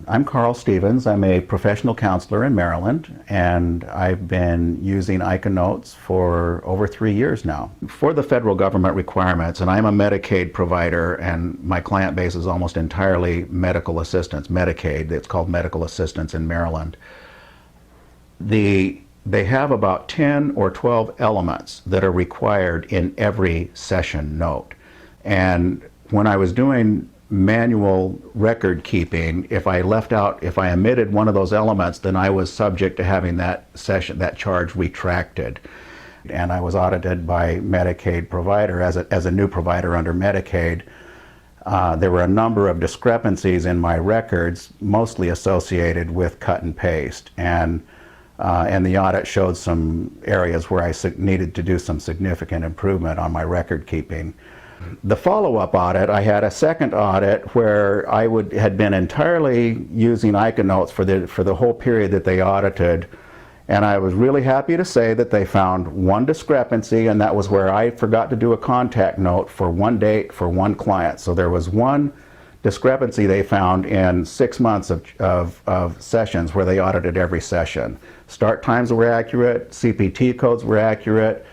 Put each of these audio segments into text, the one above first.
I'm Carl Stevens. I'm a professional counselor in Maryland, and I've been using ICANotes for over 3 years now. For the federal government requirements, and I'm a Medicaid provider, and my client base is almost entirely medical assistance, Medicaid. It's called medical assistance in Maryland. They have about 10 or 12 elements that are required in every session note. And when I was doing manual record keeping, if I omitted one of those elements, then I was subject to having that charge retracted. And I was audited by Medicaid provider as a new provider under Medicaid. There were a number of discrepancies in my records, mostly associated with cut and paste. And the audit showed some areas where I needed to do some significant improvement on my record keeping. The follow-up audit, I had a second audit where I had been entirely using ICANotes for the whole period that they audited, and I was really happy to say that they found one discrepancy, and that was where I forgot to do a contact note for one date for one client. So there was one discrepancy they found in 6 months of sessions where they audited every session. Start times were accurate, CPT codes were accurate,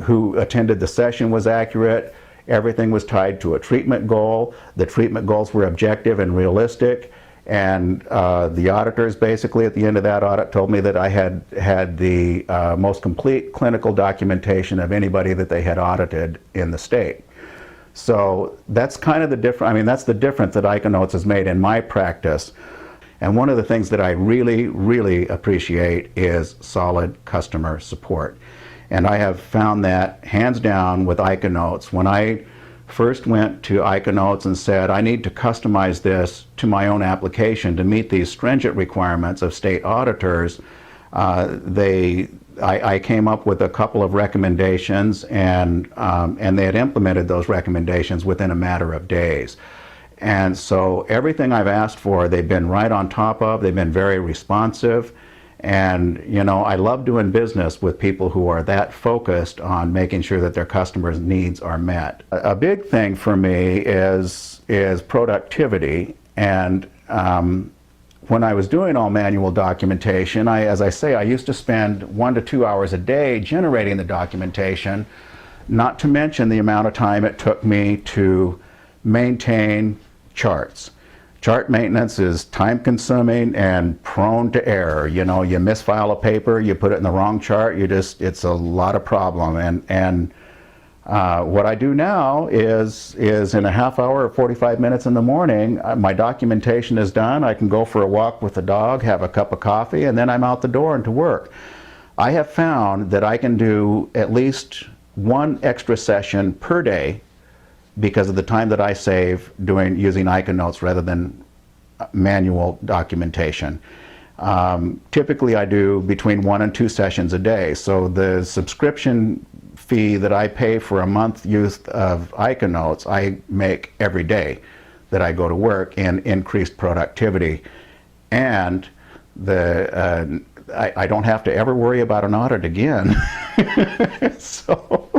who attended the session was accurate, everything was tied to a treatment goal, the treatment goals were objective and realistic, and the auditors basically at the end of that audit told me that I had the most complete clinical documentation of anybody that they had audited in the state. So that's kind of the difference. I mean, that's the difference that ICANotes has made in my practice. And one of the things that I really, really appreciate is solid customer support. And I have found that hands down with ICANotes. When I first went to ICANotes and said, I need to customize this to my own application to meet these stringent requirements of state auditors, I came up with a couple of recommendations, and they had implemented those recommendations within a matter of days. And so everything I've asked for, they've been right on top of. They've been very responsive. And, you know, I love doing business with people who are that focused on making sure that their customers' needs are met. A big thing for me is productivity. And when I was doing all manual documentation, as I say, I used to spend 1 to 2 hours a day generating the documentation, not to mention the amount of time it took me to maintain charts. Chart maintenance is time-consuming and prone to error. You know, you misfile a paper, you put it in the wrong chart, it's a lot of problem. And what I do now is in a half hour or 45 minutes in the morning, my documentation is done. I can go for a walk with the dog, have a cup of coffee, and then I'm out the door and to work. I have found that I can do at least one extra session per day because of the time that I save using ICANotes rather than manual documentation. Typically I do between 1 and 2 sessions a day, so the subscription fee that I pay for a month use of ICANotes I make every day that I go to work in increased productivity, and I don't have to ever worry about an audit again. So